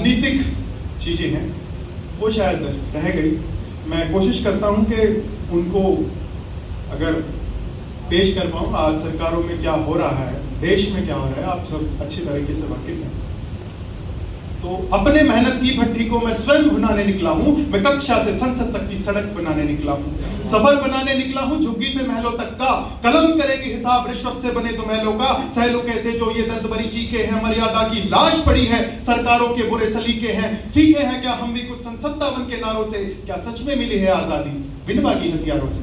राजनीतिक चीजें हैं वो शायद रह गई। मैं कोशिश करता हूं कि उनको अगर पेश कर पाऊं। आज सरकारों में क्या हो रहा है, देश में क्या हो रहा है, आप सब अच्छी तरीके से वाकिफ हैं। तो अपने मेहनत की भट्टी को मैं स्वयं भुनाने निकला हूं। मैं कक्षा से संसद तक की सड़क बनाने निकला हूं, सफर बनाने निकला हूं, झुग्गी से महलों तक का। कलम करेगी हिसाब रिश्वत से बने तो महलों का। सहलो कैसे जो ये दर्द भरी चीखे हैं, मर्यादा की लाश पड़ी है, सरकारों के बुरे सलीके हैं। सीखे हैं क्या हम भी कुछ सन 57 के नारों से, क्या सच में मिली है आजादी बिन बागी हथियारों से?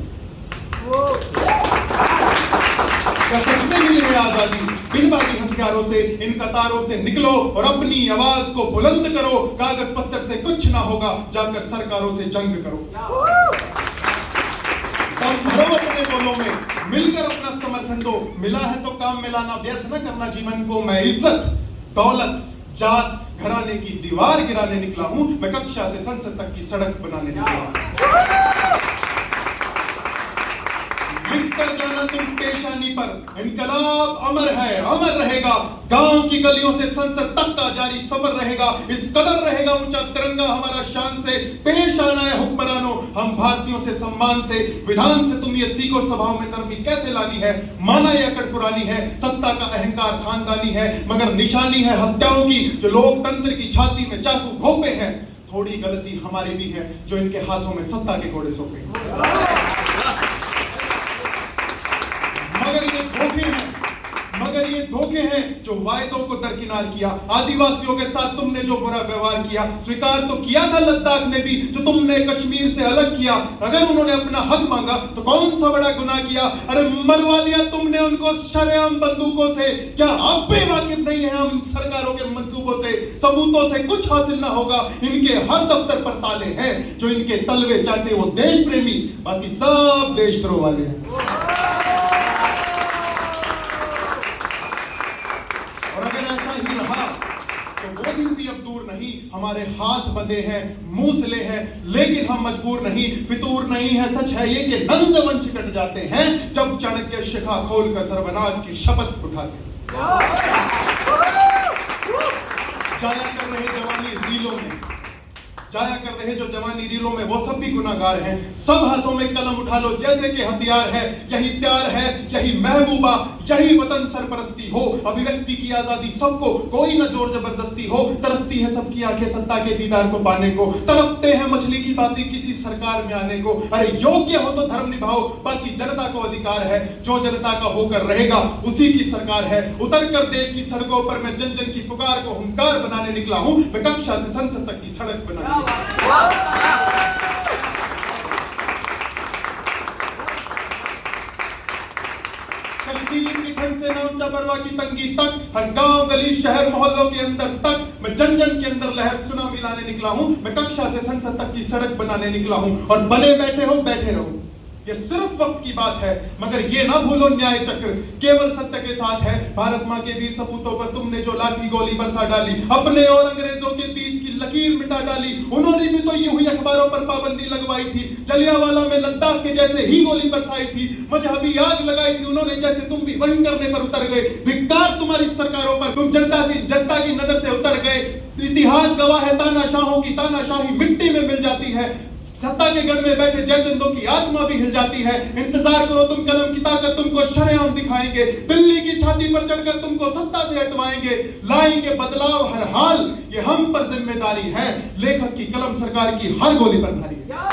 क्या सच में मिली है आजादी बिन बागी हथियारों से? इन कतारों से निकलो और अपनी आवाज को बुलंद करो। कागज पत्थर से कुछ ना होगा, जाकर सरकारों से जंग करो। भरो अपने बोलों में, मिलकर अपना समर्थन दो। मिला है तो काम मिलाना, व्यर्थ न करना जीवन को। मैं इज्जत, दौलत, जात, घराने की दीवार गिराने निकला हूं। मैं कक्षा से संसद तक की सड़क बनाने निकला हूं। लिखकर जाना तुम पेशानी पर, इनकलाब अमर है, अमर रहेगा। गांव की गलियों से संसद तक का जारी सफर रहेगा। इस कदर रहेगा ऊंचा तिरंगा हमारा शान से। पेश आना है हुक्मरानों हम भारतीयों से सम्मान से। विधान से तुम ये सीखो सभाओं में नरमी कैसे लानी है। माना ये अकड़ पुरानी है, सत्ता का अहंकार खानदानी है, मगर निशानी है हत्याओं की जो लोकतंत्र की छाती में चाकू घोंपे हैं। थोड़ी गलती हमारी भी है जो इनके हाथों में सत्ता के घोड़े सौंपे। मगर ये धोखे हैं जो वायदों को दरकिनार किया। आदिवासियों के साथ तुमने जो बुरा व्यवहार किया, स्वीकार तो किया था लद्दाख ने भी जो तुमने कश्मीर से अलग किया। अगर उन्होंने अपना हक मांगा तो कौन सा बड़ा गुनाह किया? अरे मरवा दिया तुमने उनको शरेआम बंदूकों से। क्या आप भी वाकिफ नहीं है हम सरकारों के मंसूबों से? सबूतों से कुछ हासिल ना होगा, इनके हर दफ्तर पर ताले हैं। जो इनके तलवे चाटे वो देश प्रेमी, बाकी सब देशद्रोह वाले हैं। वो दिन भी अब दूर नहीं, हमारे हाथ बंधे हैं, मूसले हैं, लेकिन हम मजबूर नहीं, फितूर नहीं है। सच है ये कि नंद वंश कट जाते हैं जब चाणक्य शिखा खोलकर सर्वनाश की शपथ उठाते। जाया कर रहे जवानी रीलों में, जाया कर रहे जो जवानी रीलों में, वो सब भी गुनाहगार हैं। सब हाथों में कलम उठा लो जैसे कि हथियार है। यही प्यार है, यही महबूबा, यही वतन सरपरस्ती हो। अभिव्यक्ति की आजादी सबको, कोई न जोर जबरदस्ती हो। तरसती है सबकी आंखें सत्ता के दीदार को पाने को। तड़पते हैं मछली की बाती किसी सरकार में आने को। अरे योग्य हो तो धर्म निभाओ, बाकी जनता को अधिकार है। जो जनता का होकर रहेगा उसी की सरकार है। उतर कर देश की सड़कों पर मैं जन जन की पुकार को हुंकार बनाने निकला हूं। मैं कक्षा से संसद तक की सड़क बनाने कश्मीर की ठंड से नौचा बरवा की तंगी तक, हर गांव गली शहर मोहल्लों के अंदर तक मैं जन जन के अंदर लहर सुनामी लाने निकला हूं। मैं कक्षा से संसद तक की सड़क बनाने निकला हूं। और बने बैठे हो बैठे रहो, ये सिर्फ वक्त की बात है, मगर ये ना भूलो न्याय चक्र केवल सत्य के साथ है। भारत मां के वीर सपूतों पर तुमने जो लाठी गोली बरसा डाली, अपने और अंग्रेजों के बीच की लकीर मिटा डाली। उन्होंने भी तो यूं ही अखबारों पर पाबंदी लगवाई थी। जलियांवाला में लद्दाख के जैसे ही गोली बरसाई थी। मजहबी आग लगाई थी उन्होंने जैसे तुम भी वही करने पर उतर गए। धिक्कार तुम्हारी सरकारों पर, तुम जनता की नजर से उतर गए। इतिहास गवाह है तानाशाहों की तानाशाही मिट्टी में मिल जाती है। सत्ता के गढ़ में बैठे जयचंदों की आत्मा भी हिल जाती है। इंतजार करो तुम, कलम की ताकत तुमको शरेआम दिखाएंगे। दिल्ली की छाती पर चढ़कर तुमको सत्ता से हटवाएंगे। लाएंगे बदलाव हर हाल, ये हम पर जिम्मेदारी है। लेखक की कलम सरकार की हर गोली पर भारी है।